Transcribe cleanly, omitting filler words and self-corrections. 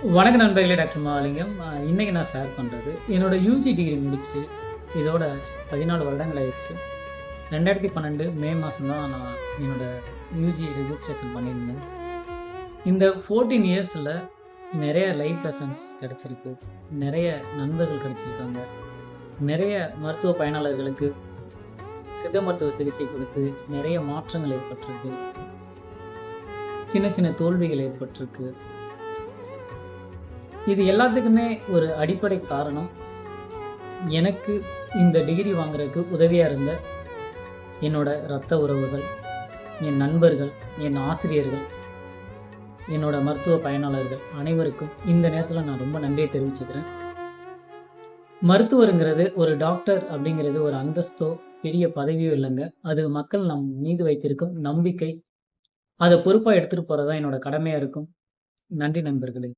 வணக்க நண்பர்களே, டாக்டர் மகாலிங்கம். இன்னைக்கு நான் ஷேர் பண்ணுறது என்னோட யூஜி டிகிரி முடிச்சு இதோட 14 வருடங்கள் ஆயிடுச்சு. 2012 மே மாதம் தான் நான் என்னோட யூஜி ரெஜிஸ்ட்ரேஷன் பண்ணியிருந்தேன். இந்த 14 இயர்ஸில் நிறைய லைஃப் லெசன்ஸ் கிடச்சிருக்கு, நிறைய நண்பர்கள் கிடச்சிருக்காங்க, நிறைய மருத்துவ பயனாளர்களுக்கு சித்த மருத்துவ சிகிச்சை கொடுத்து நிறைய மாற்றங்கள் ஏற்பட்டிருக்கு, சின்ன சின்ன தோல்விகள் ஏற்பட்டிருக்கு. இது எல்லாத்துக்குமே ஒரு அடிப்படை காரணம், எனக்கு இந்த டிகிரி வாங்குறதுக்கு உதவியாக இருந்த என்னோட இரத்த உறவுகள், என் நண்பர்கள், என் ஆசிரியர்கள், என்னோட மருத்துவ பயனாளர்கள் அனைவருக்கும் இந்த நேரத்தில் நான் ரொம்ப நன்றியை தெரிவிச்சுக்கிறேன். மருத்துவருங்கிறது, ஒரு டாக்டர் அப்படிங்கிறது ஒரு அந்தஸ்தோ பெரிய பதவியோ இல்லைங்க. அது மக்கள் நம் மீது வைத்திருக்கும் நம்பிக்கை. அதை பொறுப்பாக எடுத்துகிட்டு போகிறது தான் என்னோட கடமையாக இருக்கும். நன்றி நண்பர்களே.